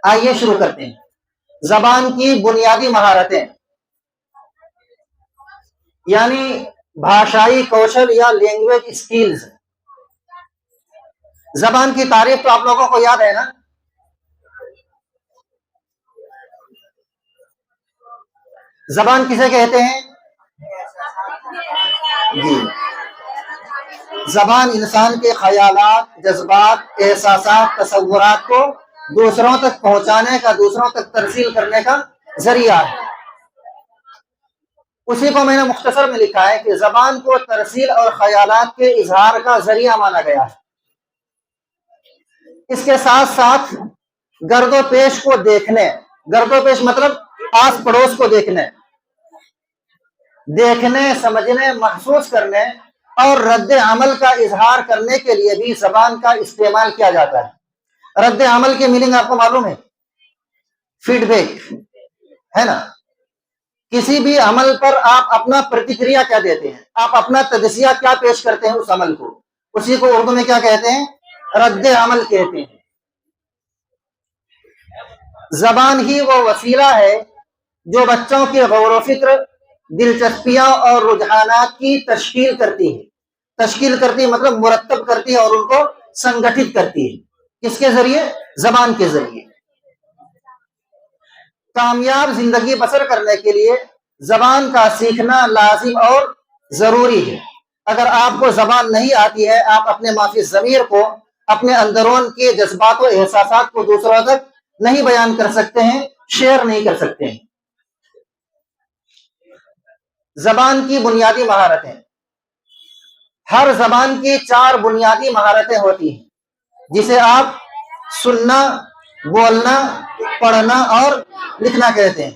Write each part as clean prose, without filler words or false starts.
آئیے شروع کرتے ہیں۔ زبان کی بنیادی مہارتیں یعنی بھاشائی کوشل یا لینگویج اسکلز۔ زبان کی تعریف تو آپ لوگوں کو یاد ہے نا؟ زبان کسے کہتے ہیں؟ جی، زبان انسان کے خیالات، جذبات، احساسات، تصورات کو دوسروں تک پہنچانے کا، دوسروں تک ترسیل کرنے کا ذریعہ ہے۔ اسی کو میں نے مختصر میں لکھا ہے کہ زبان کو ترسیل اور خیالات کے اظہار کا ذریعہ مانا گیا ہے۔ اس کے ساتھ ساتھ گرد و پیش کو دیکھنے، گرد و پیش مطلب آس پڑوس کو دیکھنے، سمجھنے، محسوس کرنے اور رد عمل کا اظہار کرنے کے لیے بھی زبان کا استعمال کیا جاتا ہے۔ رد عمل کی میننگ آپ کو معلوم ہے؟ فیڈ بیک ہے نا؟ کسی بھی عمل پر آپ اپنا پرتکریا کیا دیتے ہیں، آپ اپنا تجزیہ کیا پیش کرتے ہیں اس عمل کو، اسی کو اردو میں کیا کہتے ہیں؟ رد عمل کہتے ہیں۔ زبان ہی وہ وسیلہ ہے جو بچوں کے غور و فکر، دلچسپیاں اور رجحانات کی تشکیل کرتی ہے مطلب مرتب کرتی ہے اور ان کو سنگٹھت کرتی ہے۔ کس کے ذریعے؟ زبان کے ذریعے۔ کامیاب زندگی بسر کرنے کے لیے زبان کا سیکھنا لازم اور ضروری ہے۔ اگر آپ کو زبان نہیں آتی ہے، آپ اپنے مافی ضمیر کو، اپنے اندرون کے جذبات و احساسات کو دوسروں تک نہیں بیان کر سکتے ہیں، شیئر نہیں کر سکتے ہیں۔ زبان کی بنیادی مہارتیں، ہر زبان کی 4 بنیادی مہارتیں ہوتی ہیں جسے آپ سننا، بولنا، پڑھنا اور لکھنا کہتے ہیں۔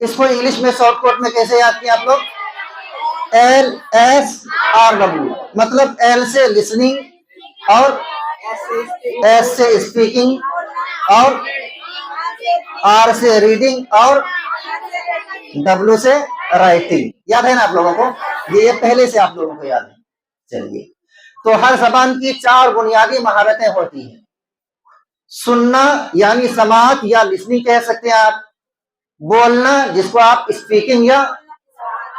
اس کو انگلش میں شارٹ کٹ میں کیسے یاد کیا آپ لوگ؟ LSRW، مطلب L سے لسننگ اور S سے اسپیکنگ اور R سے ریڈنگ اور W سے رائٹنگ۔ یاد ہے نا آپ لوگوں کو؟ یہ پہلے سے آپ لوگوں کو یاد ہے۔ چلیے، تو ہر زبان کی 4 بنیادی مہارتیں ہوتی ہیں۔ سننا یعنی سماعت یا لسننگ کہہ سکتے ہیں آپ، بولنا جس کو آپ اسپیکنگ یا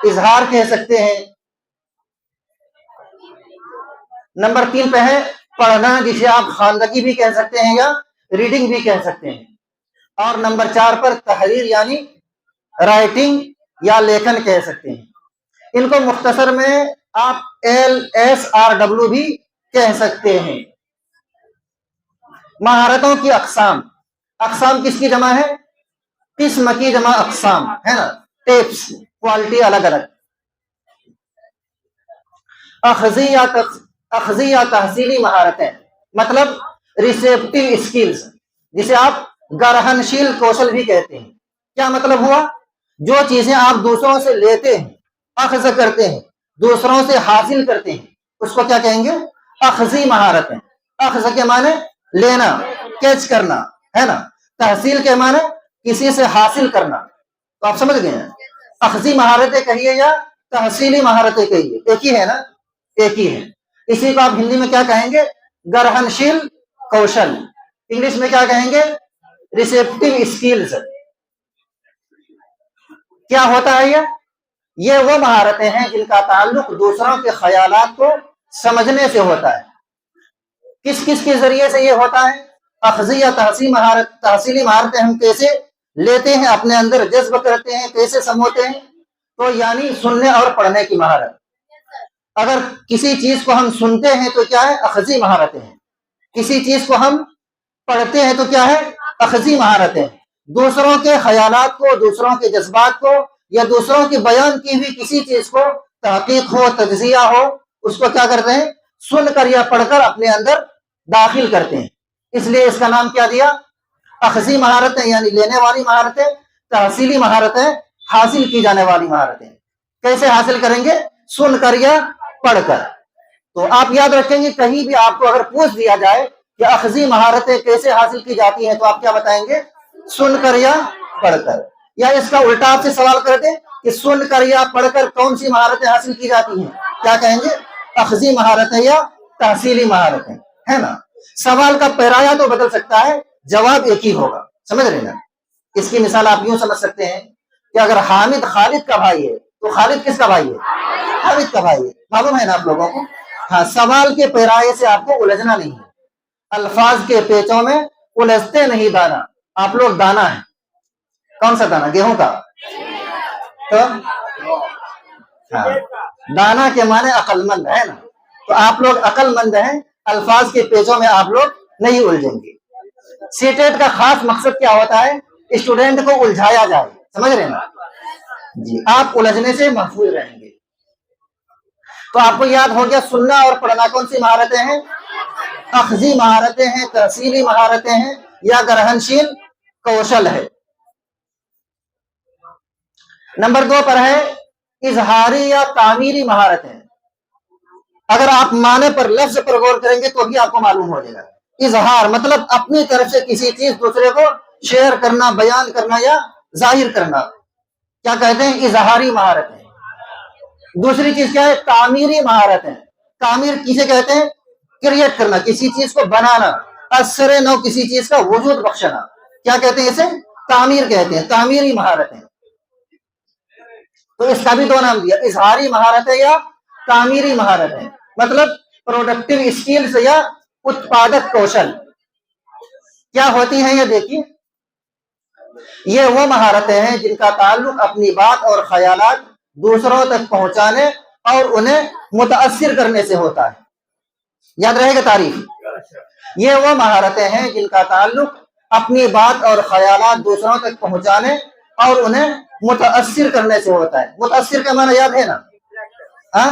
اظہار کہہ سکتے ہیں، نمبر 3 پہ ہے پڑھنا جسے آپ خواندگی بھی کہہ سکتے ہیں یا ریڈنگ بھی کہہ سکتے ہیں، اور نمبر 4 پر تحریر یعنی رائٹنگ یا لیکن کہہ سکتے ہیں۔ ان کو مختصر میں آپ LSRW بھی کہہ سکتے ہیں۔ مہارتوں کی اقسام، اقسام کس کی جمع ہے؟ قسم کی جمع اقسام ہے نا، ٹیپس، کوالٹی الگ الگ۔ اخذی یا تحصیلی مہارتیں مطلب ریسیپٹیو اسکلز، جسے آپ گرہنشیل کوشل بھی کہتے ہیں۔ کیا مطلب ہوا؟ جو چیزیں آپ دوسروں سے لیتے ہیں، اخذ کرتے ہیں، دوسروں سے حاصل کرتے ہیں، اس کو کیا کہیں گے؟ اخذی مہارتیں۔ اخذ کے معنی لینا، کیچ کرنا ہے نا، تحصیل کے معنی کسی سے حاصل کرنا۔ تو آپ سمجھ گئے ہیں؟ اخذی مہارتیں کہیے یا تحصیلی مہارتیں کہیے، ایک ہی ہے نا، ایک ہی ہے۔ اسی کو آپ ہندی میں کیا کہیں گے؟ گرہنشیل کوشل۔ انگلش میں کیا کہیں گے؟ Receptive skills. کیا ہوتا ہے یہ وہ مہارتیں ہیں جن کا تعلق دوسروں کے خیالات کو سمجھنے سے ہوتا ہے۔ کس کس کے ذریعے سے یہ ہوتا ہے؟ اخذی یا تحصیلی مہارتیں ہم کیسے لیتے ہیں، اپنے اندر جذب کرتے ہیں، کیسے سمجھتے ہیں؟ تو یعنی سننے اور پڑھنے کی مہارت۔ اگر کسی چیز کو ہم سنتے ہیں تو کیا ہے؟ اخذی مہارتیں ہیں۔ کسی چیز کو ہم پڑھتے ہیں تو کیا ہے؟ اخذی مہارتیں۔ دوسروں کے خیالات کو، دوسروں کے جذبات کو یا دوسروں کی بیان کی ہوئی کسی چیز کو، تحقیق ہو، تجزیہ ہو، اس کو کیا کرتے ہیں؟ سن کر یا پڑھ کر اپنے اندر داخل کرتے ہیں۔ اس لیے اس کا نام کیا دیا؟ اخذی مہارتیں یعنی لینے والی مہارتیں، تحصیلی مہارتیں حاصل کی جانے والی مہارتیں۔ کیسے حاصل کریں گے؟ سن کر یا پڑھ کر۔ تو آپ یاد رکھیں گے، کہیں بھی آپ کو اگر پوچھ دیا جائے کہ اخذی مہارتیں کیسے حاصل کی جاتی ہیں تو آپ کیا بتائیں گے؟ سن کر یا پڑھ کر۔ یا اس کا الٹا آپ سے سوال کر دیں کہ سن کر یا پڑھ کر کون سی مہارتیں حاصل کی جاتی ہیں، کیا کہیں گے؟ اخذی مہارتیں یا تحصیلی مہارتیں، ہے نا۔ سوال کا پیرایا تو بدل سکتا ہے، جواب ایک ہی ہوگا۔ سمجھ رہے نا؟ اس کی مثال آپ یوں سمجھ سکتے ہیں کہ اگر حامد خالد کا بھائی ہے تو خالد کس کا بھائی ہے؟ حامد کا بھائی ہے. معلوم ہے نا آپ لوگوں کو؟ ہاں، سوال کے پیرائے سے آپ کو الجھنا نہیں ہے، الفاظ کے پیچوں میں الجھتے نہیں دانا. آپ لوگ دانا ہے. کون سا دانا؟ گیہوں کا. تو ہاں، دانا کے معنی عقل مند ہے نا. تو آپ لوگ عقل مند ہیں، الفاظ کے پیچوں میں آپ لوگ نہیں الجھیں گے. سیٹیٹ کا خاص مقصد کیا ہوتا ہے؟ اسٹوڈنٹ کو الجھایا جائے. سمجھ رہے نا جی؟ آپ الجھنے سے محفوظ رہیں گے. تو آپ کو یاد ہو گیا سننا اور پڑھنا کون سی مہارتیں ہیں؟ اخذی مہارتیں ہیں، تحصیلی مہارتیں ہیں، یا گرہنشیل کوشل ہے. نمبر 2 پر ہے اظہاری یا تعمیری مہارتیں. اگر آپ معنی پر، لفظ پر غور کریں گے تو بھی آپ کو معلوم ہو جائے گا. اظہار مطلب اپنی طرف سے کسی چیز دوسرے کو شیئر کرنا، بیان کرنا یا ظاہر کرنا. کیا کہتے ہیں؟ اظہاری مہارتیں. دوسری چیز کیا ہے؟ تعمیری مہارتیں. تعمیر کسے کہتے ہیں؟ کریٹ کرنا، کسی چیز کو بنانا، اثر نو کسی چیز کا وجود بخشنا. کیا کہتے ہیں اسے؟ تعمیر کہتے ہیں، تعمیری مہارتیں. تو اس کا بھی 2 نام دیا، اظہاری مہارتیں یا تعمیری مہارتیں. مطلب پروڈکٹیو اسکلز یا اتپادک کوشل. کیا ہوتی ہیں یہ دیکھیے. یہ وہ مہارتیں ہیں جن کا تعلق اپنی بات اور خیالات دوسروں تک پہنچانے اور انہیں متاثر کرنے سے ہوتا ہے. یاد رہے گا تعریف. یہ وہ مہارتیں ہیں جن کا تعلق اپنی بات اور خیالات دوسروں تک پہنچانے اور انہیں متاثر کرنے سے ہوتا ہے. متاثر کا معنی یاد ہے نا؟ ہاں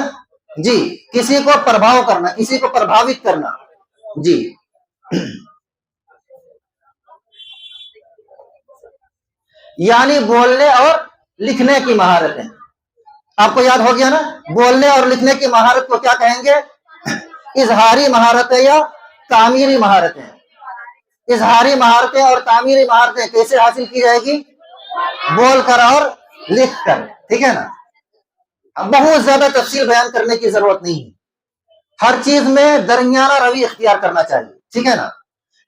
جی، کسی کو پربھاؤ کرنا، کسی کو پربھاوت کرنا. جی یعنی بولنے اور لکھنے کی مہارتیں. آپ کو یاد ہو گیا نا؟ بولنے اور لکھنے کی مہارت کو کیا کہیں گے؟ اظہاری مہارتیں یا تعمیری مہارتیں. اظہاری مہارتیں اور تعمیری مہارتیں کیسے حاصل کی جائے گی؟ بول کر اور لکھ کر. ٹھیک ہے نا؟ بہت زیادہ تفصیل بیان کرنے کی ضرورت نہیں ہے. ہر چیز میں درمیانہ روی اختیار کرنا چاہیے. ٹھیک ہے نا؟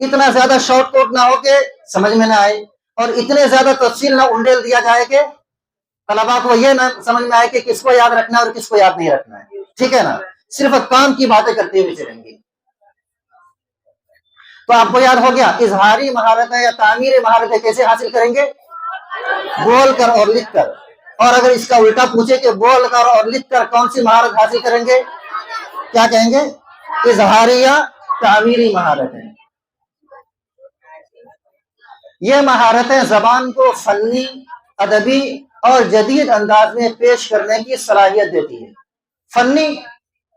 اتنا زیادہ شارٹ کوٹ نہ ہو کہ سمجھ میں نہ آئے، اور اتنے زیادہ تفصیل نہ انڈیل دیا جائے کہ طلبا کو یہ نہ سمجھ میں آئے کہ کس کو یاد رکھنا ہے اور کس کو یاد نہیں رکھنا ہے. ٹھیک ہے نا؟ صرف کام کی باتیں کرتے ہوئے چلیں گے. تو آپ کو یاد ہو گیا اظہاری مہارتیں یا تعمیری مہارتیں کیسے حاصل کریں گے؟ بول کر اور لکھ کر. اور اگر اس کا الٹا پوچھے کہ بول کر اور لکھ کر کون سی مہارت حاصل کریں گے؟ کیا کہیں گے؟ اظہاری یا تعمیری مہارتیں. یہ مہارتیں زبان کو فنی، ادبی اور جدید انداز میں پیش کرنے کی صلاحیت دیتی ہے. فنی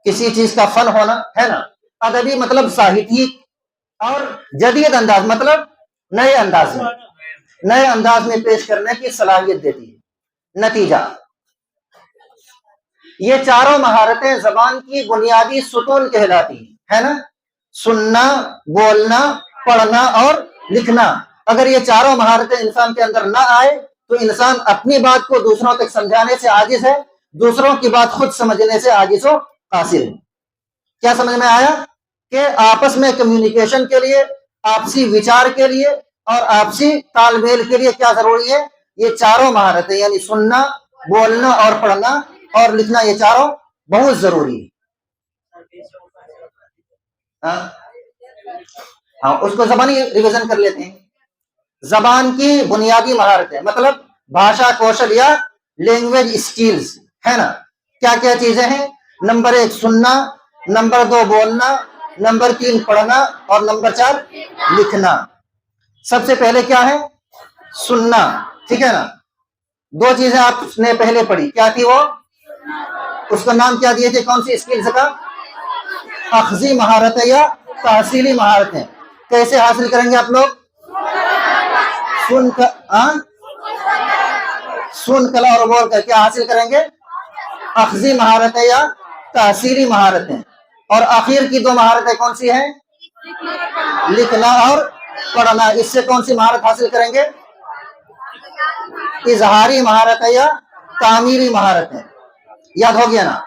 کسی چیز کا فن ہونا ہے نا. ادبی مطلب ساہتیک، اور جدید انداز مطلب نئے انداز میں پیش کرنے کی صلاحیت دیتی ہے. نتیجہ، یہ چاروں مہارتیں زبان کی بنیادی ستون کہلاتی ہیں، ہے نا؟ سننا، بولنا، پڑھنا اور لکھنا. اگر یہ چاروں مہارتیں انسان کے اندر نہ آئے تو انسان اپنی بات کو دوسروں تک سمجھانے سے عاجز ہے، دوسروں کی بات خود سمجھنے سے عاجز و قاصر ہے. کیا سمجھ میں آیا؟ کہ آپس میں کمیونیکیشن کے لیے، آپسی وچار کے لیے اور آپسی تال میل کے لیے کیا ضروری ہے؟ یہ چاروں مہارتیں، یعنی سننا، بولنا اور پڑھنا اور لکھنا، یہ چاروں بہت ضروری ہے. ہاں، اس کو زبانی ریویژن کر لیتے ہیں. زبان کی بنیادی مہارتیں مطلب بھاشا کوشل یا لینگویج اسکلز، ہے نا؟ کیا کیا چیزیں ہیں؟ نمبر 1 سننا، نمبر 2 بولنا، نمبر 3 پڑھنا اور نمبر 4 لکھنا. سب سے پہلے کیا ہے؟ سننا. ٹھیک ہے نا؟ 2 چیزیں آپ نے پہلے پڑھی، کیا تھی وہ؟ اس کا نام کیا دیے تھے؟ کون سی اسکلز کا؟ اخذی مہارتیں یا تحصیلی مہارتیں. کیسے حاصل کریں گے آپ لوگ؟ سن کر اور بول کر. کیا حاصل کریں گے؟ اخذی مہارتیں یا تحصیلی مہارتیں. اور آخر کی 2 مہارتیں کون سی ہیں؟ لکھنا اور پڑھنا. اس سے کون سی مہارت حاصل کریں گے؟ اظہاری مہارتیں یا تعمیری مہارتیں. یاد ہو گیا نا؟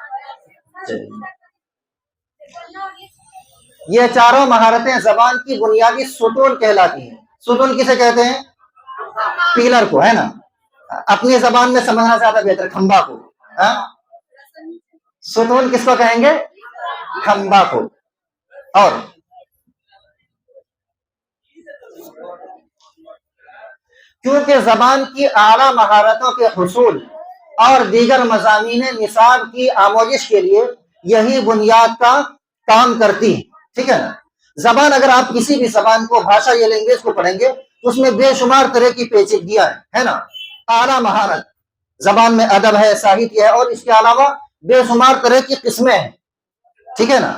یہ چاروں مہارتیں زبان کی بنیادی ستون کہلاتی ہیں. ستون کسے کہتے ہیں؟ پیلر کو، ہے نا؟ اپنی زبان میں سمجھنا زیادہ بہتر، کھمبا کو. ستون کس کو کہیں گے؟ کھمبا کو. اور کیونکہ زبان کی اعلیٰ مہارتوں کے حصول اور دیگر مضامین نصاب کی آموزش کے لیے یہی بنیاد کا کام کرتی ہے. ٹھیک ہے نا؟ زبان، اگر آپ کسی بھی زبان کو، بھاشا یا لینگویج کو پڑھیں گے تو اس میں بے شمار طرح کی پیچیدگیاں ہیں، ہے نا؟ اعلیٰ مہارت زبان میں ادب ہے، ساہتیہ ہے، اور اس کے علاوہ بے شمار طرح کی قسمیں ہیں. ٹھیک ہے نا؟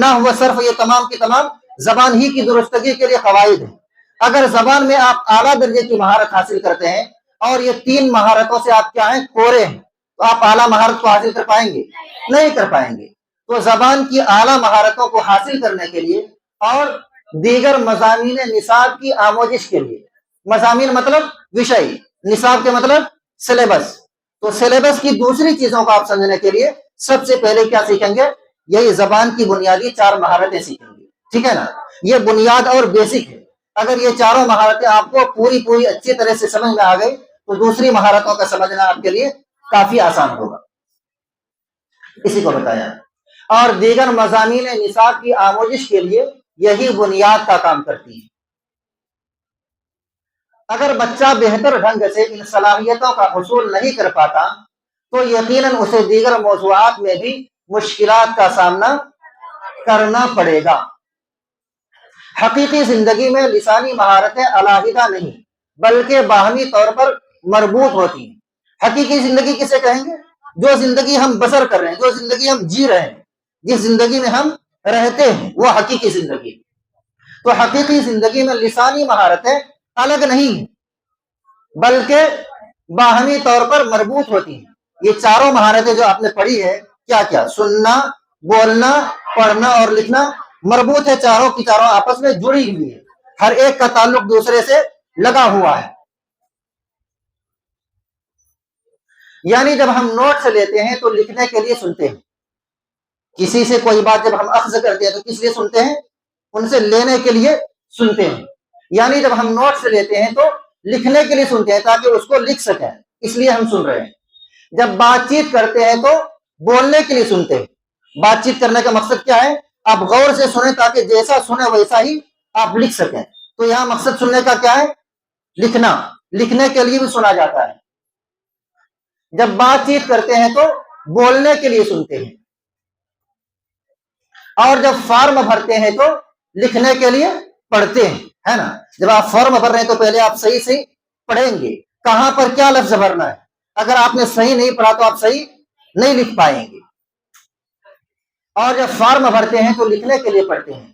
نحو و صرف، یہ تمام کی تمام زبان ہی کی درستگی کے لیے قواعد ہیں. اگر زبان میں آپ اعلیٰ درجے کی مہارت حاصل کرتے ہیں اور یہ تین مہارتوں سے آپ کیا ہیں؟ کورے ہیں، تو آپ اعلیٰ مہارت کو حاصل کر پائیں گے؟ نہیں کر پائیں گے. تو زبان کی اعلیٰ مہارتوں کو حاصل کرنے کے لیے اور دیگر مضامین نصاب کی آموزش کے لیے، مضامین مطلب وشئی، نصاب کے مطلب سلیبس، تو سلیبس کی دوسری چیزوں کو آپ سمجھنے کے لیے سب سے پہلے کیا سیکھیں گے؟ یہی زبان کی بنیادی 4 مہارتیں سیکھیں گے. ٹھیک ہے نا؟ یہ بنیاد اور بیسک ہے. اگر یہ چاروں مہارتیں آپ کو پوری اچھی طرح سے سمجھ میں آ گئی تو دوسری مہارتوں کا سمجھنا آپ کے لیے کافی آسان ہوگا. اسی کو بتایا. اور دیگر مضامین نصاب کی آموزش کے لیے یہی بنیاد کا کام کرتی ہے. اگر بچہ بہتر ڈھنگ سے ان صلاحیتوں کا حصول نہیں کر پاتا تو یقیناً اسے دیگر موضوعات میں بھی مشکلات کا سامنا کرنا پڑے گا. حقیقی زندگی میں لسانی مہارتیں علیحدہ نہیں بلکہ باہمی طور پر مربوط ہوتی ہیں. حقیقی زندگی کسے کہیں گے؟ جو زندگی ہم بسر کر رہے ہیں، جو زندگی ہم جی رہے ہیں، جس زندگی میں ہم رہتے ہیں، وہ حقیقی زندگی. تو حقیقی زندگی میں لسانی مہارتیں الگ نہیں ہیں بلکہ باہمی طور پر مربوط ہوتی ہیں. یہ چاروں مہارتیں جو آپ نے پڑھی ہے، کیا کیا؟ سننا، بولنا، پڑھنا اور لکھنا، مربوط ہے. چاروں کی چاروں آپس میں جڑی ہوئی ہے، ہر ایک کا تعلق دوسرے سے لگا ہوا ہے. یعنی جب ہم نوٹس لیتے ہیں تو لکھنے کے لیے سنتے ہیں. کسی سے کوئی بات جب ہم اخذ کرتے ہیں تو کس لیے سنتے ہیں؟ ان سے لینے کے لیے سنتے ہیں. یعنی جب ہم نوٹس لیتے ہیں تو لکھنے کے لیے سنتے ہیں تاکہ اس کو لکھ سکیں، اس لیے ہم سن رہے ہیں. جب بات چیت کرتے ہیں تو بولنے کے لیے سنتے ہیں. بات چیت کرنے کا مقصد کیا ہے؟ آپ غور سے سنیں تاکہ جیسا سنیں ویسا ہی آپ لکھ سکیں. تو یہاں مقصد سننے کا کیا ہے؟ لکھنا. لکھنے کے لیے بھی سنا جاتا ہے. جب بات چیت کرتے ہیں تو بولنے کے لیے سنتے ہیں، اور جب فارم بھرتے ہیں تو لکھنے کے لیے پڑھتے ہیں، ہے نا؟ جب آپ فارم بھر رہے ہیں تو پہلے آپ صحیح پڑھیں گے کہاں پر کیا لفظ بھرنا ہے. اگر آپ نے صحیح نہیں پڑھا تو آپ صحیح نہیں لکھ پائیں گے. اور جب فارم بھرتے ہیں تو لکھنے کے لیے پڑھتے ہیں.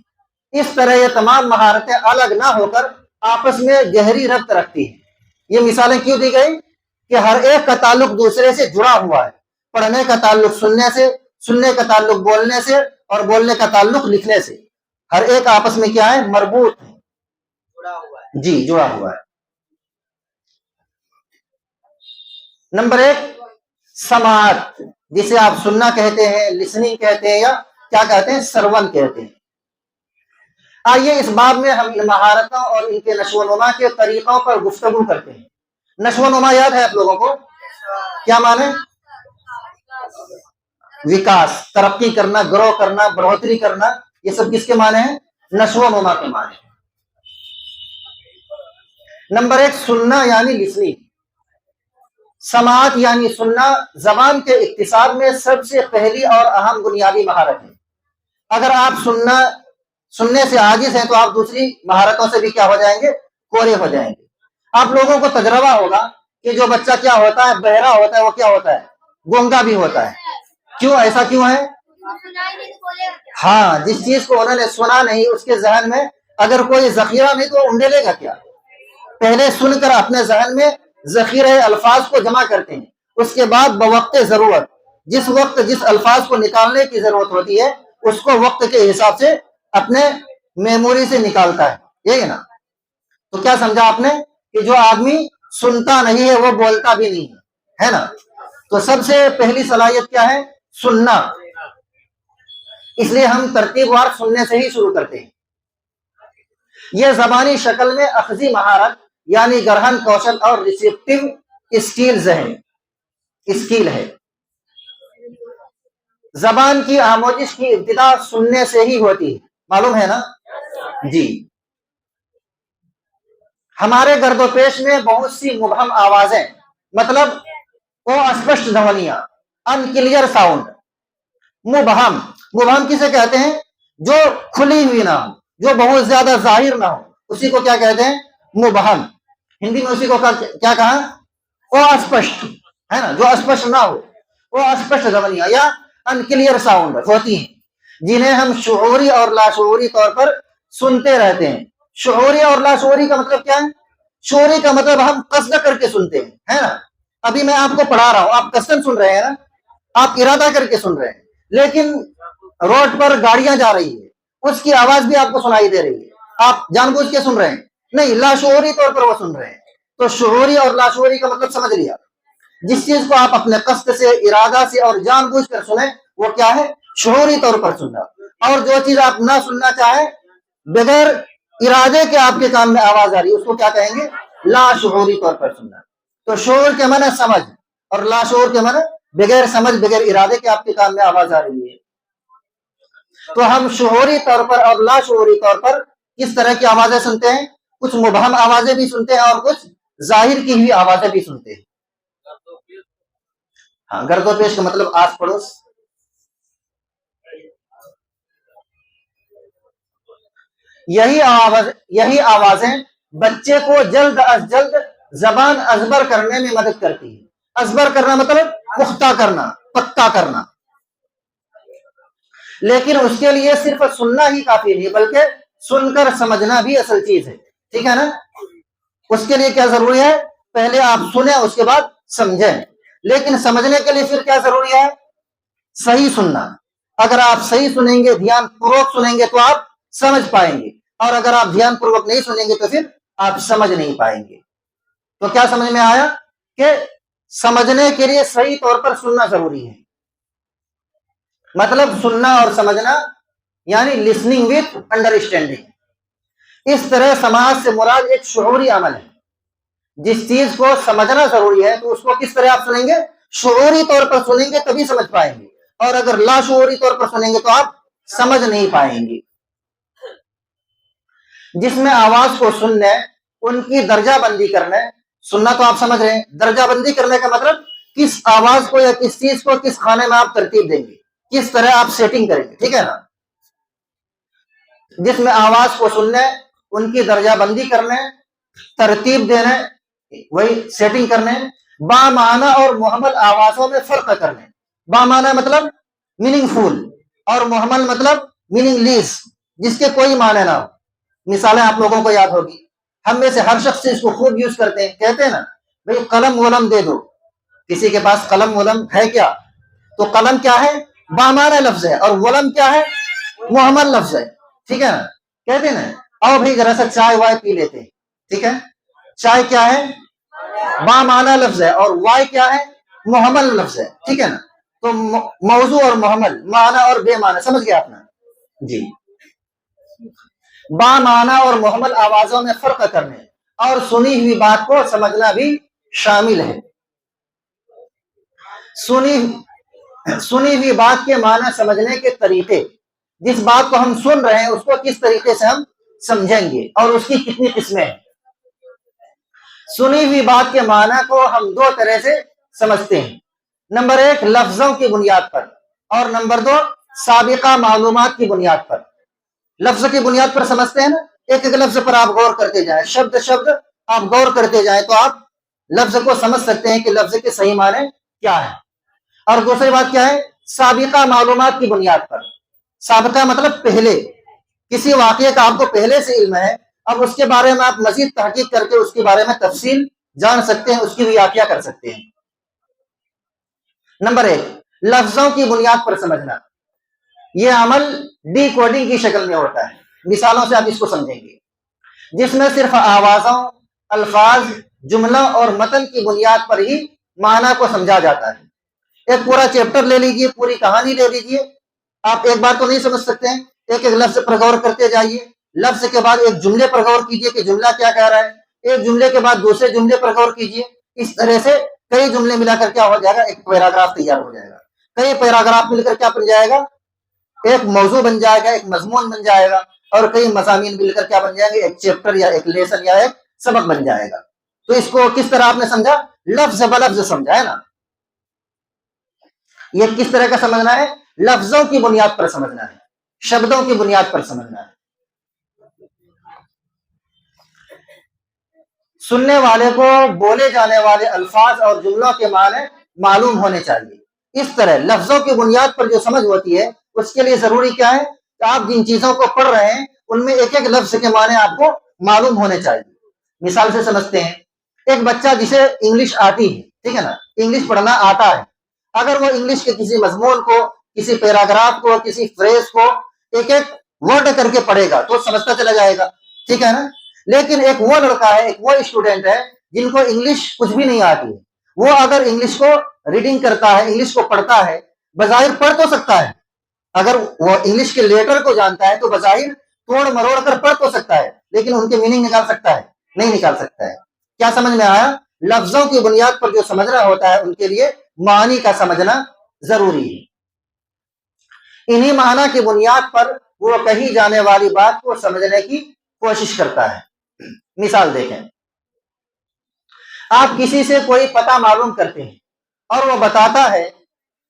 اس طرح یہ تمام مہارتیں الگ نہ ہو کر آپس میں گہری ربط رکھتی ہیں. یہ مثالیں کیوں دی گئی؟ کہ ہر ایک کا تعلق دوسرے سے جڑا ہوا ہے. پڑھنے کا تعلق سننے سے، سننے کا تعلق بولنے سے، اور بولنے کا تعلق لکھنے سے. ہر ایک آپس میں کیا ہے؟ مربوط ہے، جی جڑا ہوا ہے. نمبر 1 سماعت، جسے آپ سننا کہتے ہیں، لسننگ کہتے ہیں، یا کیا کہتے ہیں؟ سرون کہتے ہیں. آئیے اس باب میں ہم ان مہارتوں اور ان کے نشو و نما کے طریقوں پر گفتگو کرتے ہیں. نشو و نما یاد ہے آپ لوگوں کو؟ کیا معنی؟ وکاس، ترقی کرنا، گرو کرنا، بڑھوتری کرنا. یہ سب کس کے معنی ہیں؟ نشو و نما کے معنی. نمبر 1 سننا یعنی لسننگ. سماعت یعنی سننا زبان کے اقتصاد میں سب سے پہلی اور اہم بنیادی مہارت ہے. اگر آپ سننے سے عاجز ہیں تو آپ دوسری مہارتوں سے بھی کیا ہو جائیں گے؟ کورے ہو جائیں گے. آپ لوگوں کو تجربہ ہوگا کہ جو بچہ کیا ہوتا ہے؟ بہرا ہوتا ہے، وہ کیا ہوتا ہے؟ گونگا بھی ہوتا ہے. کیوں؟ ایسا کیوں ہے؟ ہاں، جس چیز کو انہوں نے سنا نہیں، اس کے ذہن میں اگر کوئی ذخیرہ نہیں تو انڈے گا کیا؟ پہلے سن کر اپنے ذہن میں ذخیرہ الفاظ کو جمع کرتے ہیں، اس کے بعد بوقت ضرورت جس وقت جس الفاظ کو نکالنے کی ضرورت ہوتی ہے اس کو وقت کے حساب سے اپنے میموری سے نکالتا ہے. یہ ہے نا؟ تو کیا سمجھا آپ نے کہ جو آدمی سنتا نہیں ہے وہ بولتا بھی نہیں ہے نا؟ تو سب سے پہلی صلاحیت کیا ہے؟ سننا. اس لیے ہم ترتیب وار سننے سے ہی شروع کرتے ہیں. یہ زبانی شکل میں اخذی مہارت یعنی گرہن کوشل اور ریسیپٹیو اسکیلز ہیں، اسکیل ہے۔ زبان کی آموزش کی ابتدا سننے سے ہی ہوتی ہے، معلوم ہے نا جی۔ ہمارے گرد و پیش میں بہت سی مبہم آوازیں، مطلب وہ اسپشٹ دھونیاں، انکلیئر ساؤنڈ۔ مبہم، مبہم کسے کہتے ہیں؟ جو کھلی ہوئی نہ ہو، جو بہت زیادہ ظاہر نہ ہو، اسی کو کیا کہتے ہیں؟ مبہم۔ ہندی میں اسی کو کیا کہا؟ وہ اسپشٹ ہے نا، جو اسپشٹ نہ ہو، وہ اسپشٹ دھونیاں یا انکلیئر ساؤنڈ ہوتی ہیں، جنہیں ہم شعوری اور لاشعوری طور پر سنتے رہتے ہیں۔ شعوری اور لاشعوری کا مطلب کیا ہے؟ شعوری کا مطلب ہم قصد کر کے سنتے ہیں، ہے نا۔ ابھی میں آپ کو پڑھا رہا ہوں، آپ قصدن سن رہے ہیں نا، آپ ارادہ کر کے سن رہے ہیں، لیکن روڈ پر گاڑیاں جا رہی ہے، اس کی آواز بھی آپ کو سنائی دے رہی ہے، آپ جان بوجھ کے سن رہے ہیں؟ نہیں، لاشعوری طور پر وہ سن رہے ہیں۔ تو شعوری اور لاشعوری کا مطلب سمجھ لیا۔ جس چیز کو آپ اپنے قصد سے، ارادہ سے اور جان بوجھ کر سنیں، وہ کیا ہے؟ شعوری طور پر سننا۔ اور جو چیز آپ نہ سننا چاہیں، بغیر ارادے کے آپ کے کان میں آواز آ رہی ہے، اس کو کیا کہیں گے؟ لاشعوری طور پر سننا۔ تو شعور کے معنی سمجھ، اور لاشعور کے معنی بغیر سمجھ، بغیر ارادے کے آپ کے کان میں آواز آ رہی ہے۔ تو ہم شعوری طور پر اور لاشعوری طور پر کس طرح کی آوازیں سنتے ہیں؟ کچھ مبہم آوازیں بھی سنتے ہیں اور کچھ ظاہر کی ہوئی آوازیں بھی سنتے ہیں۔ ہاں، گرد و پیش کا مطلب آس پڑوس۔ یہی آوازیں بچے کو جلد از جلد زبان ازبر کرنے میں مدد کرتی ہے۔ ازبر کرنا مطلب پختہ کرنا، پکا کرنا۔ لیکن اس کے لیے صرف سننا ہی کافی نہیں، بلکہ سن کر سمجھنا بھی اصل چیز ہے، ٹھیک ہے نا۔ اس کے لیے کیا ضروری ہے؟ پہلے آپ سنیں، اس کے بعد سمجھیں۔ لیکن سمجھنے کے لیے پھر کیا ضروری ہے؟ صحیح سننا۔ اگر آپ صحیح سنیں گے، دھیان پوروک سنیں گے، تو آپ سمجھ پائیں گے، اور اگر آپ دھیان پوروک نہیں سنیں گے تو پھر آپ سمجھ نہیں پائیں گے۔ تو کیا سمجھ میں آیا کہ سمجھنے کے لیے صحیح طور پر سننا ضروری ہے؟ مطلب سننا اور سمجھنا یعنی لسننگ وتھ انڈرسٹینڈنگ۔ اس طرح سماج سے مراد ایک شعوری عمل ہے۔ جس چیز کو سمجھنا ضروری ہے تو اس کو کس طرح آپ سنیں گے؟ شعوری طور پر سنیں گے، تبھی سمجھ پائیں گے، اور اگر لاشعوری طور پر سنیں گے تو آپ سمجھ نہیں پائیں گے۔ جس میں آواز کو سننے، ان کی درجہ بندی کرنے، سننا تو آپ سمجھ رہے ہیں، درجہ بندی کرنے کا مطلب کس آواز کو یا کس چیز کو کس خانے میں آپ ترتیب دیں گے، کس طرح آپ سیٹنگ کریں گے، ٹھیک ہے نا۔ جس میں آواز کو سننے، ان کی درجہ بندی کرنے، ترتیب دینے، وہی سیٹنگ کرنے، بامعنی اور محمل آوازوں میں فرق کرنے۔ بامعنی مطلب میننگ فل، اور محمل مطلب میننگ لیس، جس کے کوئی معنی نہ ہو۔ مثالیں آپ لوگوں کو یاد ہوگی، ہم میں سے ہر شخص اس کو خوب یوز کرتے ہیں، کہتے ہیں نا بھئی قلم ولم دے دو۔ کسی کے پاس قلم ولم ہے کیا؟ تو قلم کیا ہے؟ بامعنی لفظ ہے، اور ولم کیا ہے؟ محمل لفظ ہے، ٹھیک ہے نا۔ کہتے ہیں نا آؤ بھائی ذرا سا چائے وائے پی لیتے ہیں، ٹھیک ہے۔ چائے کیا ہے؟ بامعنی لفظ ہے، اور وائے کیا ہے؟ محمل لفظ ہے، ٹھیک ہے نا۔ تو موضوع اور محمل، معنی اور بے معنی، سمجھ گیا آپ نے جی۔ بامعنی اور محمل آوازوں میں فرق کرنے اور سنی ہوئی بات کو سمجھنا بھی شامل ہے۔ سنی ہوئی بات کے معنی سمجھنے کے طریقے، جس بات کو ہم سن رہے ہیں اس کو کس طریقے سے ہم سمجھیں گے، اور اس کی کتنی قسمیں ہیں۔ سنی ہوئی بات کے معنی کو ہم دو طرح سے سمجھتے ہیں، نمبر ایک لفظوں کی بنیاد پر، اور نمبر دو سابقہ معلومات کی بنیاد پر۔ لفظ کی بنیاد پر سمجھتے ہیں نا، ایک ایک لفظ پر آپ غور کرتے جائیں، شبد شبد آپ غور کرتے جائیں تو آپ لفظ کو سمجھ سکتے ہیں کہ لفظ کے صحیح معنی کیا ہے۔ اور دوسری بات کیا ہے؟ سابقہ معلومات کی بنیاد پر۔ سابقہ مطلب پہلے، کسی واقعے کا آپ کو پہلے سے علم ہے، اب اس کے بارے میں آپ مزید تحقیق کر کے اس کے بارے میں تفصیل جان سکتے ہیں، اس کی ویاخیا کر سکتے ہیں۔ نمبر ایک لفظوں کی بنیاد پر سمجھنا، یہ عمل ڈی کوڈنگ کی شکل میں ہوتا ہے۔ مثالوں سے آپ اس کو سمجھیں گے، جس میں صرف آوازوں، الفاظ، جملوں اور متن کی بنیاد پر ہی معنی کو سمجھا جاتا ہے۔ ایک پورا چیپٹر لے لیجئے، پوری کہانی لے لیجئے، آپ ایک بار تو نہیں سمجھ سکتے ہیں، ایک ایک لفظ پر غور کرتے جائیے، لفظ کے بعد ایک جملے پر غور کیجئے کہ جملہ کیا کہہ رہا ہے، ایک جملے کے بعد دوسرے جملے پر غور کیجئے. اس طرح سے کئی جملے ملا کر کیا ہو جائے گا، ایک پیراگراف تیار ہو جائے گا. کئی پیراگراف مل کر کیا بن جائے گا، ایک موضوع بن جائے گا، ایک مضمون بن جائے گا. اور کئی مضامین مل کر کیا بن جائیں گے، ایک چیپٹر یا ایک لیسن یا ایک سبق بن جائے گا. تو اس کو کس طرح آپ نے سمجھا، لفظ بلفظ سمجھا ہے نا. یہ کس طرح کا سمجھنا ہے، لفظوں کی بنیاد پر سمجھنا ہے، شبدوں کی بنیاد پر سمجھنا ہے. سننے والے کو بولے جانے والے الفاظ اور جملوں کے معنی معلوم ہونے چاہیے. اس طرح لفظوں کی بنیاد پر جو سمجھ ہوتی ہے، اس کے لیے ضروری کیا ہے کہ آپ جن چیزوں کو پڑھ رہے ہیں ان میں ایک ایک لفظ کے معنی آپ کو معلوم ہونے چاہیے. مثال سے سمجھتے ہیں، ایک بچہ جسے انگلش آتی ہے، ٹھیک ہے نا، انگلش پڑھنا آتا ہے، اگر وہ انگلش کے کسی مضمون کو، کسی پیراگراف کو، کسی فریز کو ایک ایک ورڈ کر کے پڑھے گا تو سمجھتا چلا جائے گا، ٹھیک ہے نا. لیکن ایک وہ لڑکا ہے، ایک وہ اسٹوڈنٹ ہے جن کو انگلش کچھ بھی نہیں آتی ہے، وہ اگر انگلش کو ریڈنگ کرتا ہے، انگلش کو پڑھتا ہے، بظاہر پڑھ تو سکتا ہے، اگر وہ انگلش کے لیٹر کو جانتا ہے تو بظاہر توڑ مروڑ کر پڑھ تو سکتا ہے، لیکن ان کے میننگ نکال سکتا ہے، نہیں نکال سکتا ہے. کیا سمجھ میں آیا، لفظوں کی بنیاد پر جو سمجھنا ہوتا ہے ان کے لیے معنی کا سمجھنا ضروری ہے. انہی معنی کی بنیاد پر وہ کہی جانے والی بات کو سمجھنے کی کوشش کرتا ہے. مثال دیکھیں، آپ کسی سے کوئی پتہ معلوم کرتے ہیں اور وہ بتاتا ہے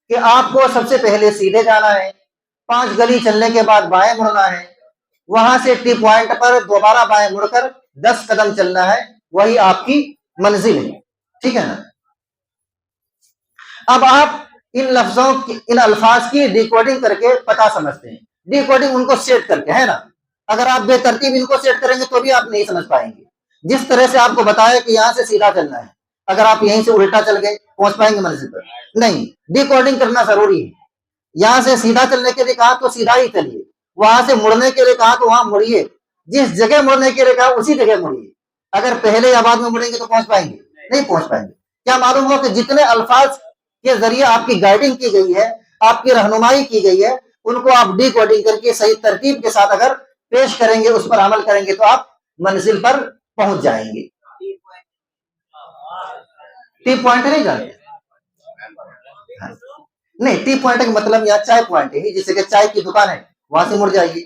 کہ آپ کو سب سے پہلے سیدھے جانا ہے، 5 گلی چلنے کے بعد بائیں مڑنا ہے، وہاں سے ٹی پوائنٹ پر دوبارہ بائیں مڑ کر 10 قدم چلنا ہے، وہی آپ کی منزل ہے، ٹھیک ہے نا. اب آپ ان لفظوں کی، ان الفاظ کی ڈیکوڈنگ کر کے پتہ سمجھتے ہیں، ڈیکوڈنگ ان کو سیٹ کر کے، ہے نا. اگر آپ بے ترتیب ان کو سیٹ کریں گے تو بھی آپ نہیں سمجھ پائیں گے. جس طرح سے آپ کو بتایا کہ یہاں سے سیدھا چلنا ہے، اگر آپ یہیں سے الٹا چل گئے پہنچ پائیں گے منزل پر؟ نہیں، ڈیکوڈنگ کرنا ضروری ہے. یہاں سے سیدھا چلنے کے لیے کہا تو سیدھا ہی چلیے، وہاں سے مڑنے کے لیے کہا تو وہاں مڑیے، جس جگہ مڑنے کے لیے کہا اسی جگہ مڑیے. اگر پہلے یا بعد میں مڑیں گے تو پہنچ پائیں گے؟ نہیں پہنچ پائیں گے. کیا معلوم ہو کہ جتنے الفاظ کے ذریعے آپ کی گائیڈنگ کی گئی ہے، آپ کی رہنمائی کی گئی ہے، ان کو آپ ڈیکوڈنگ کر کے صحیح ترتیب کے ساتھ اگر پیش کریں گے، اس پر عمل کریں گے تو آپ منزل پر پہنچ جائیں گے. ٹی پوائنٹ نہیں جانتے؟ نہیں، ٹی پوائنٹ کا مطلب یہاں چائے پوائنٹ ہے، جیسے کہ چائے کی دکان ہے، وہاں سے مڑ جائے گی.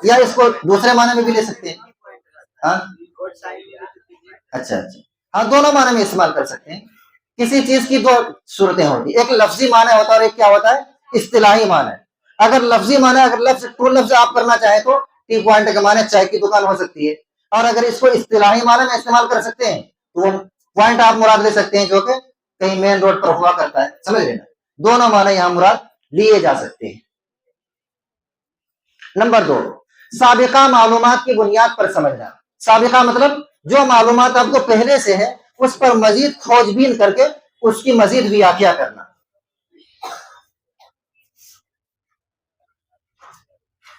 یا اس کو دوسرے معنی میں بھی لے سکتے ہیں. ہاں اچھا، ہاں دونوں معنی میں استعمال کر سکتے ہیں. کسی چیز کی 2 صورتیں ہوتی ہیں، ایک لفظی معنی ہوتا ہے اور ایک کیا ہوتا ہے، اصطلاحی معنی. اگر لفظی معنی، اگر لفظ آپ کرنا چاہیں تو ٹی پوائنٹ کا معنی چائے کی دکان ہو سکتی ہے. اور اگر اس کو اصطلاحی معنی میں استعمال کر سکتے ہیں تو وہ پوائنٹ آپ مراد لے سکتے ہیں جو کہ کہیں مین روڈ پر ہوا کرتا ہے، سمجھ لینا. دونوں معنی یہاں مراد لیے جا سکتے ہیں. نمبر 2، سابقہ معلومات کی بنیاد پر سمجھنا. سابقہ مطلب جو معلومات آپ کو پہلے سے ہے اس پر مزید کھوج بین کر کے اس کی مزید ویاخیا کرنا.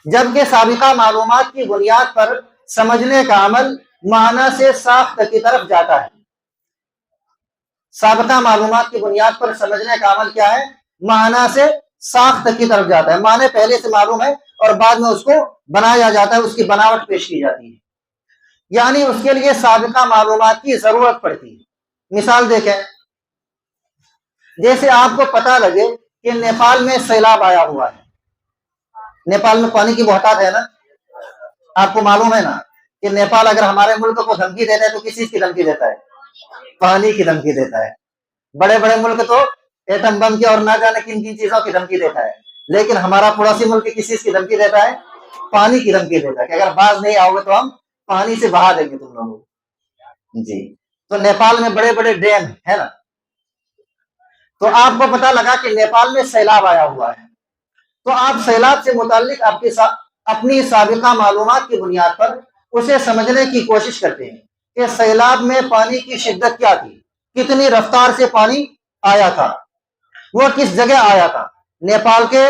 جبکہ سابقہ معلومات کی بنیاد پر سمجھنے کا عمل معنی سے ساخت کی طرف جاتا ہے. سابقہ معلومات کی بنیاد پر سمجھنے کا عمل کیا ہے، معنی سے ساخت کی طرف جاتا ہے. معنی پہلے سے معلوم ہے اور بعد میں اس کو بنایا جاتا ہے، اس کی بناوٹ پیش کی جاتی ہے، یعنی اس کے لیے سابقہ معلومات کی ضرورت پڑتی ہے. مثال دیکھیں، جیسے آپ کو پتہ لگے کہ نیپال میں سیلاب آیا ہوا ہے، نیپال میں پانی کی بہتات ہے نا، آپ کو معلوم ہے نا کہ نیپال اگر ہمارے ملک کو دھمکی دیتا ہے تو کس چیز کی دھمکی دیتا ہے، پانی کی دھمکی دیتا ہے. بڑے بڑے ملک تو ایٹم بم کی اور نہ جانے کن کن چیزوں کی دھمکی دیتا ہے، لیکن ہمارا پڑوسی ملک کس چیز کی دھمکی دیتا ہے، پانی کی دھمکی دیتا ہے کہ اگر باز نہیں آؤ گے تو ہم پانی سے بہا دیں گے تم لوگوں. جی، تو نیپال میں بڑے بڑے ڈیم ہے نا، تو آپ کو پتا لگا کہ نیپال میں سیلاب آیا ہوا ہے، تو آپ سیلاب سے متعلق اپنی سابقہ معلومات کی بنیاد پر اسے سمجھنے کی کوشش کرتے ہیں کہ سیلاب میں پانی کی شدت کیا تھی، کتنی رفتار سے پانی آیا تھا، وہ کس جگہ آیا تھا. نیپال کے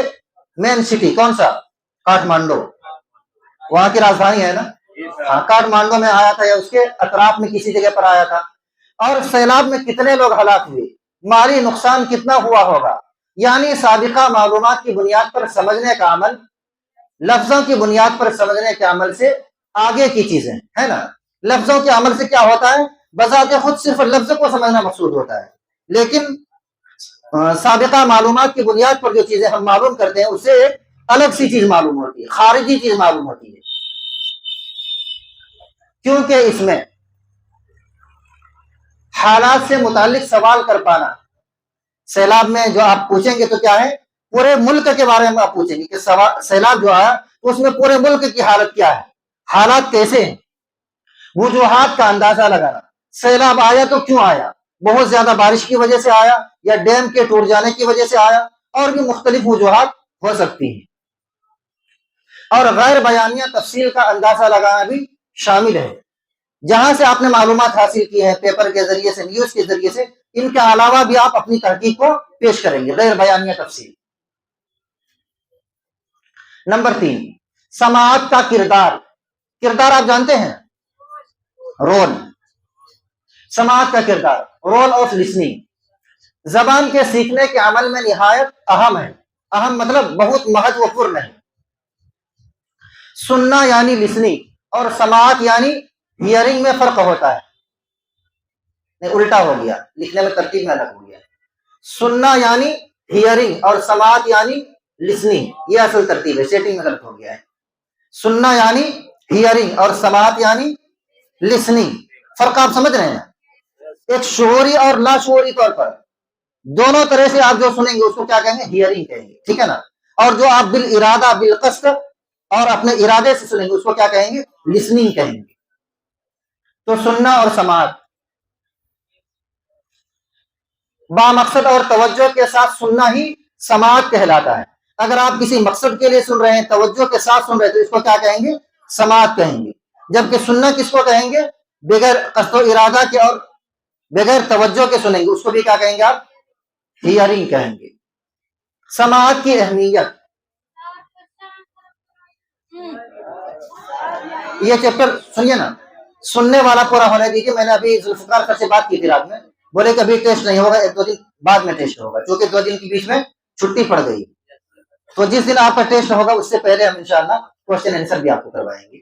مین سٹی کون سا، کاٹمانڈو، وہاں کی راجدھانی ہے نا. کاٹمانڈو میں آیا تھا یا اس کے اطراف میں کسی جگہ پر آیا تھا. اور سیلاب میں کتنے لوگ ہلاک ہوئے، مالی نقصان کتنا ہوا ہوگا. یعنی سابقہ معلومات کی بنیاد پر سمجھنے کا عمل، لفظوں کی بنیاد پر سمجھنے کے عمل سے آگے کی چیزیں ہے نا. لفظوں کے عمل سے کیا ہوتا ہے؟ بذات خود صرف لفظ کو سمجھنا مقصود ہوتا ہے، لیکن سابقہ معلومات کی بنیاد پر جو چیزیں ہم معلوم کرتے ہیں اس سے ایک الگ سی چیز معلوم ہوتی ہے، خارجی چیز معلوم ہوتی ہے، کیونکہ اس میں حالات سے متعلق سوال کر پانا. سیلاب میں جو آپ پوچھیں گے تو کیا ہے؟ پورے ملک کے بارے میں آپ پوچھیں گے کہ سیلاب جو آیا تو اس میں پورے ملک کی حالت کیا ہے، حالات کیسے ہیں، وجوہات کا اندازہ لگانا. سیلاب آیا تو کیوں آیا؟ بہت زیادہ بارش کی وجہ سے آیا یا ڈیم کے ٹوٹ جانے کی وجہ سے آیا؟ اور بھی مختلف وجوہات ہو سکتی ہیں. اور غیر بیانیہ تفصیل کا اندازہ لگانا بھی شامل ہے. جہاں سے آپ نے معلومات حاصل کی ہیں پیپر کے ذریعے سے، نیوز کے ذریعے سے، ان کے علاوہ بھی آپ اپنی تحقیق کو پیش کریں گے، غیر بیانیہ تفصیل. نمبر 3، سماعت کا کردار. کردار آپ جانتے ہیں، رول. سماعت کا کردار، رول آف لسننگ، زبان کے سیکھنے کے عمل میں نہایت اہم ہے. اہم مطلب بہت مہتوپورن ہے. سننا یعنی لسننگ اور سماعت یعنی ہیئرنگ میں فرق ہوتا ہے. نہیں، الٹا ہو گیا، لکھنے میں ترتیب میں الگ ہو گیا. سننا یعنی ہیئرنگ اور سماعت یعنی لسننگ، یہ اصل ترتیب ہے، سیٹنگ میں غلط ہو گیا ہے. سننا یعنی ہیئرنگ اور سماعت یعنی لسننگ. فرق آپ سمجھ رہے ہیں؟ ایک شعوری اور لاشعوری طور پر دونوں طرح سے آپ جو سنیں گے اس کو کیا کہیں گے؟ ہیئرنگ کہیں گے، ٹھیک ہے نا. اور جو آپ بالارادہ، بالقصد اور اپنے ارادے سے سنیں گے اس کو کیا کہیں گے؟ لسننگ کہیں گے. تو سننا اور سماعت با مقصد اور توجہ کے ساتھ سننا ہی سماعت کہلاتا ہے. اگر آپ کسی مقصد کے لیے سن رہے ہیں، توجہ کے ساتھ سن رہے ہیں، تو اس کو کیا کہیں گے؟ سماعت کہیں گے. جبکہ سننا کس کو کہیں گے؟ بغیر قصد و ارادہ کے اور بغیر توجہ کے سنیں گے، اس کو بھی کیا کہیں گے آپ؟ ہیئرنگ کہیں گے. سماعت کی اہمیت، یہ چیپٹر سنیے نا، سننے والا پورا ہونے دیجیے. میں نے ابھی ذوالفقار سر سے بات کی تھی رات میں، بولے کہ ابھی ٹیسٹ نہیں ہوگا، 1-2 دن بعد میں ٹیسٹ ہوگا، کیونکہ 2 دن کے بیچ میں چھٹی پڑ گئی. تو جس دن آپ کا ٹیسٹ ہوگا اس سے پہلے ہم انشاءاللہ کوشچن آنسر بھی آپ کو کروائیں گے.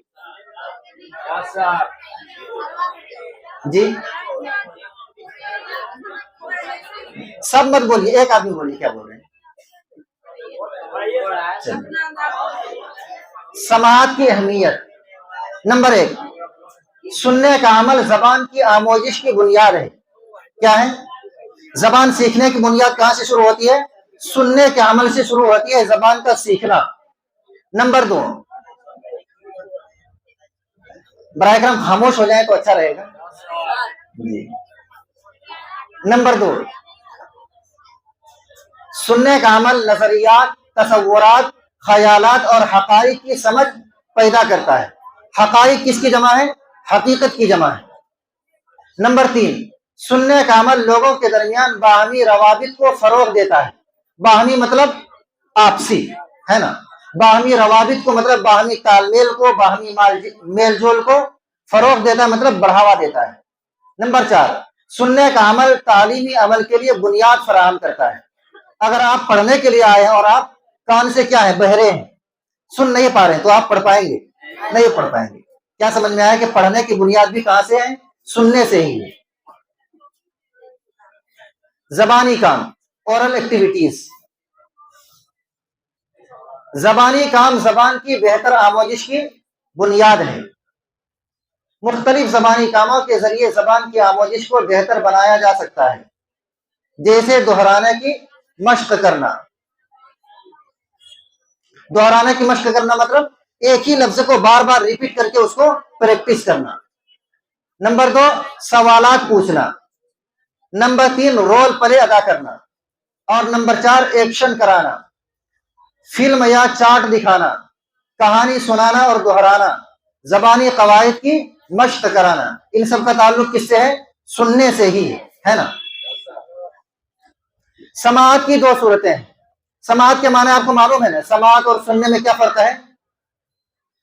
جی سب مت بولیے، ایک آدمی بولیے کیا بول رہے ہیں. سماعت کی اہمیت، نمبر 1، سننے کا عمل زبان کی آموزش کی بنیاد ہے. کیا ہے؟ زبان سیکھنے کی بنیاد کہاں سے شروع ہوتی ہے؟ سننے کے عمل سے شروع ہوتی ہے زبان کا سیکھنا. نمبر 2، برائے کرم خاموش ہو جائیں تو اچھا رہے گا. جی. نمبر 2، سننے کا عمل نظریات، تصورات، خیالات اور حقائق کی سمجھ پیدا کرتا ہے. حقائق کس کی جمع ہے؟ حقیقت کی جمع ہے. نمبر 3، سننے کا عمل لوگوں کے درمیان باہمی روابط کو فروغ دیتا ہے. باہمی مطلب آپسی، ہے نا. باہمی روابط کو مطلب باہمی تال میل کو، باہمی میل جول کو فروغ دیتا ہے، مطلب بڑھاوا دیتا ہے. نمبر 4، سننے کا عمل تعلیمی عمل کے لیے بنیاد فراہم کرتا ہے. اگر آپ پڑھنے کے لیے آئے ہیں اور آپ کان سے کیا ہے؟ بہرے ہیں، سن نہیں پا رہے ہیں، تو آپ پڑھ پائیں گے؟ نہیں پڑھ پائیں گے. کیا سمجھ میں آیا کہ پڑھنے کی بنیاد بھی کہاں سے ہے؟ سننے سے ہی ہے. زبانی کام، اورل ایکٹیویٹیز. زبانی کام زبان کی بہتر آموزش کی بنیاد ہے. مختلف زبانی کاموں کے ذریعے زبان کی آموزش کو بہتر بنایا جا سکتا ہے، جیسے دہرانے کی مشق کرنا. دہرانے کی مشق کرنا مطلب ایک ہی لفظ کو بار بار ریپیٹ کر کے اس کو پریکٹس کرنا. نمبر 2، سوالات پوچھنا. نمبر 3، رول پلے ادا کرنا. اور نمبر 4، ایکشن کرانا، فلم یا چارٹ دکھانا، کہانی سنانا اور دہرانا، زبانی قواعد کی مشق کرانا. ان سب کا تعلق کس سے ہے؟ سننے سے ہی ہے نا. سماعت کی 2 صورتیں ہیں. سماعت کے معنی آپ کو معلوم ہے نا. سماعت اور سننے میں کیا فرق ہے؟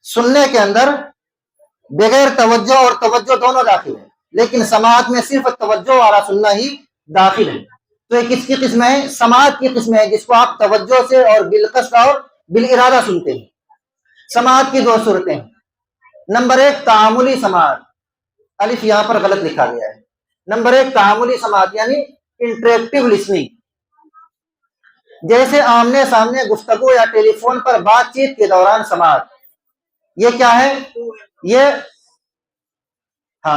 سننے کے اندر بغیر توجہ اور توجہ دونوں داخل ہے، لیکن سماعت میں صرف توجہ والا سننا ہی داخل ہے. تو یہ کس کی قسم ہے؟ سماعت کی قسم ہے، جس کو آپ توجہ سے اور بالقصد اور بالارادہ سنتے ہیں. سماعت کی 2 صورتیں ہیں. نمبر ایک تعاملی سماعت، الف یہاں پر غلط لکھا گیا ہے. نمبر ایک تعاملی سماعت یعنی انٹریکٹیو لسننگ، جیسے آمنے سامنے گفتگو یا ٹیلی فون پر بات چیت کے دوران سماعت. یہ کیا ہے؟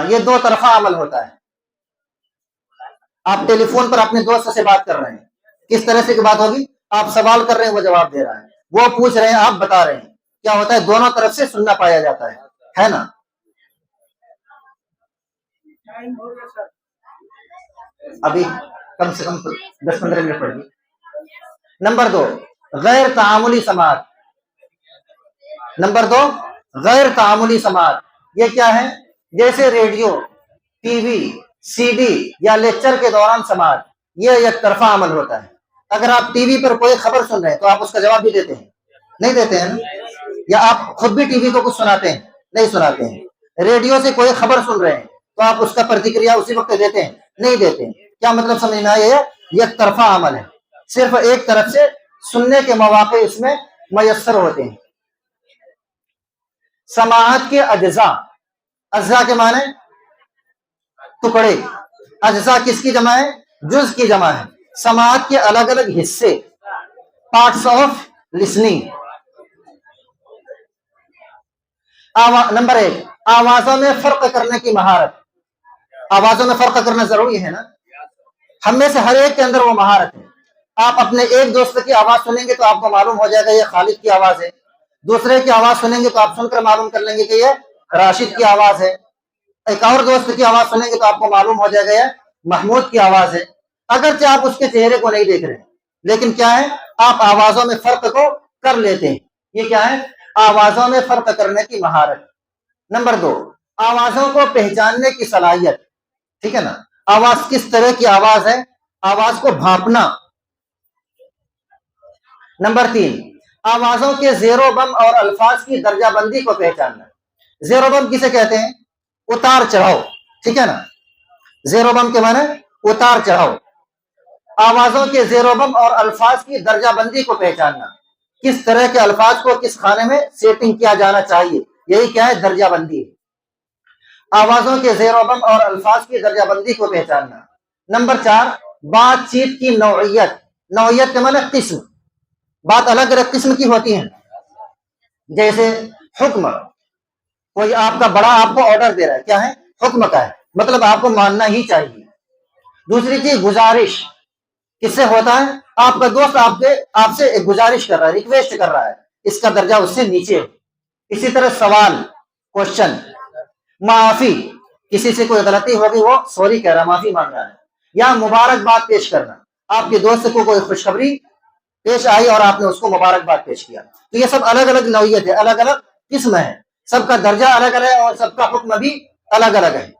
یہ دو طرفہ عمل ہوتا ہے. آپ ٹیلی فون پر اپنے دوست سے بات کر رہے ہیں، کس طرح سے کی بات ہوگی؟ آپ سوال کر رہے ہیں، وہ جواب دے رہا ہے، وہ پوچھ رہے ہیں، آپ بتا رہے ہیں. کیا ہوتا ہے؟ دونوں طرف سے سننا پایا جاتا ہے نا. ابھی کم سے کم 10-15 منٹ پڑ گئی. نمبر دو غیر تعاملی سماعت. نمبر دو غیر تعاملی سماعت یہ کیا ہے؟ جیسے ریڈیو، ٹی وی، سی ڈی یا لیکچر کے دوران سماعت. یہ ایک طرفہ عمل ہوتا ہے. اگر آپ ٹی وی پر کوئی خبر سن رہے ہیں تو آپ اس کا جواب بھی دیتے ہیں؟ نہیں دیتے ہیں نا. یا آپ خود بھی ٹی وی کو کچھ سناتے ہیں؟ نہیں سناتے ہیں. ریڈیو سے کوئی خبر سن رہے ہیں تو آپ اس کا پرتکریا اسی وقت دیتے ہیں؟ نہیں دیتے ہیں. کیا مطلب سمجھ میں آیا؟ یہ ایک طرفہ عمل ہے، صرف ایک طرف سے سننے کے مواقع اس میں میسر ہوتے ہیں. سماعت کے اجزاء، اجزاء کے معنی ٹکڑے، اجزاء کس کی جمع ہے؟ جز کی جمع ہے. سماعت کے الگ الگ حصے، پارٹس آف لسننگ. نمبر ایک آوازوں میں فرق کرنے کی مہارت. آوازوں میں فرق کرنا ضروری ہے نا، ہم میں سے ہر ایک کے اندر وہ مہارت ہے. آپ اپنے ایک دوست کی آواز سنیں گے تو آپ کو معلوم ہو جائے گا یہ خالد کی آواز ہے. دوسرے کی آواز سنیں گے تو آپ سن کر معلوم کر لیں گے کہ یہ راشد کی آواز ہے. ایک اور دوست کی آواز سنیں گے تو آپ کو معلوم ہو جائے گا یہ محمود کی آواز ہے. اگرچہ آپ اس کے چہرے کو نہیں دیکھ رہے لیکن کیا ہے؟ آپ آوازوں میں فرق کو کر لیتے ہیں. یہ کیا ہے؟ آوازوں میں فرق کرنے کی مہارت. نمبر دو آوازوں کو پہچاننے کی صلاحیت. ٹھیک ہے نا، آواز کس طرح کی آواز ہے، آواز کو بھانپنا. نمبر تین آوازوں کے زیر و بم اور الفاظ کی درجہ بندی کو پہچاننا. زیر و بم کسے کہتے ہیں؟ اتار چڑھاؤ. ٹھیک ہے نا، زیر و بم کے معنی اتار چڑھاؤ. آوازوں کے زیر و بم اور الفاظ کی درجہ بندی کو پہچاننا، کس طرح کے الفاظ کو کس خانے میں سیٹنگ کیا جانا چاہیے، یہی کیا ہے؟ درجہ بندی. آوازوں کے زیر و بم اور الفاظ کی درجہ بندی کو پہچاننا. نمبر چار بات چیت کی نوعیت. نوعیت کے معنی قسم. بات الگ الگ قسم کی ہوتی ہیں. جیسے حکم، کوئی آپ کا بڑا آپ کو آرڈر دے رہا ہے، کیا ہے؟ حکم کا ہے، مطلب آپ کو ماننا ہی چاہیے. دوسری چیز گزارش، کس سے ہوتا ہے؟ آپ کا دوست آپ سے ایک گزارش کر رہا ہے، ریکویسٹ کر رہا ہے، اس کا درجہ اس سے نیچے. اسی طرح سوال، کوشچن. معافی، کسی سے کوئی غلطی ہوگی وہ سوری کہہ رہا، معافی مانگ رہا ہے. یا مبارکباد پیش کرنا، آپ کے دوست کو کوئی خوشخبری پیش آئی اور آپ نے اس کو مبارکباد پیش کیا. تو یہ سب الگ الگ نوعیت ہے، الگ الگ قسم ہے، سب کا درجہ الگ الگ ہے اور سب کا حکم بھی الگ الگ ہے.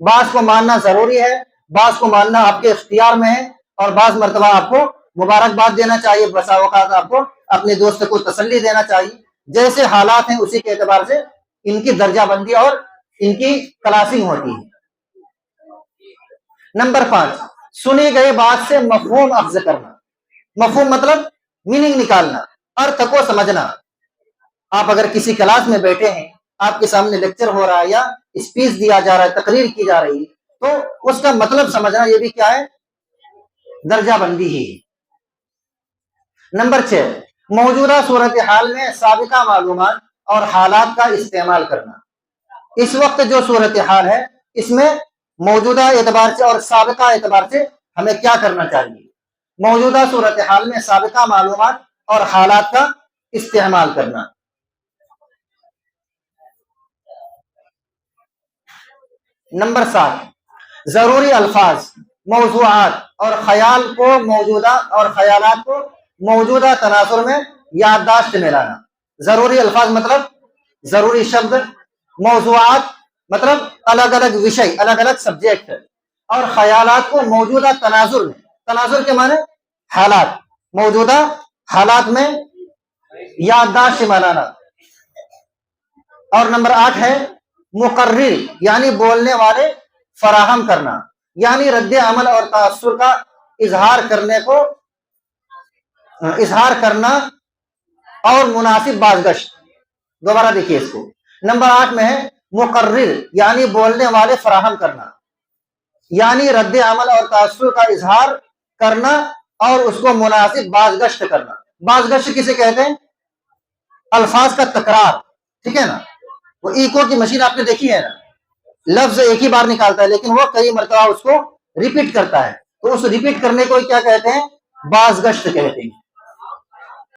بعض کو ماننا ضروری ہے، بعض کو ماننا آپ کے اختیار میں ہے، اور بعض مرتبہ آپ کو مبارکباد دینا چاہیے، بسا اوقات آپ کو اپنے دوست کو تسلی دینا چاہیے. جیسے حالات ہیں اسی کے اعتبار سے ان کی درجہ بندی اور ان کی کلاسنگ ہوتی ہے. نمبر 5 سنی گئی بات سے مفہوم اخذ کرنا. مفہوم مطلب میننگ نکالنا، ارتھ کو سمجھنا. آپ اگر کسی کلاس میں بیٹھے ہیں، آپ کے سامنے لیکچر ہو رہا ہے یا اسپیچ دیا جا رہا ہے، تقریر کی جا رہی ہے، تو اس کا مطلب سمجھنا یہ بھی کیا ہے؟ درجہ بندی ہی. نمبر 6 موجودہ صورتحال میں سابقہ معلومات اور حالات کا استعمال کرنا. اس وقت جو صورتحال ہے اس میں موجودہ اعتبار سے اور سابقہ اعتبار سے ہمیں کیا کرنا چاہیے؟ موجودہ صورتحال میں سابقہ معلومات اور حالات کا استعمال کرنا. نمبر 7 ضروری الفاظ، موضوعات اور خیالات کو موجودہ تناظر میں یادداشت میں لانا. ضروری الفاظ مطلب ضروری شبد، موضوعات مطلب الگ الگ وشے، الگ الگ سبجیکٹ، اور خیالات کو موجودہ تناظر میں، تناظر کے معنی حالات، موجودہ حالات میں یادداشت میں لانا. اور نمبر 8 ہے مقرر یعنی بولنے والے فراہم کرنا، یعنی رد عمل اور تاثر کا اظہار کرنا اور مناسب بازگشت. دوبارہ دیکھیے اس کو، نمبر 8 میں ہے مقرر، یعنی بولنے والے فراہم کرنا، یعنی رد عمل اور تاثر کا اظہار کرنا اور اس کو مناسب بازگشت کرنا۔ بازگشت کسے کہتے ہیں؟ الفاظ کا تکرار، ٹھیک ہے نا؟ وہ ایکو کی مشین آپ نے دیکھی ہے نا، لفظ ایک ہی بار نکالتا ہے لیکن وہ کئی مرتبہ اس کو ریپیٹ کرتا ہے، تو اس ریپیٹ کرنے کو کیا کہتے ہیں؟ بازگشت کہتے ہیں۔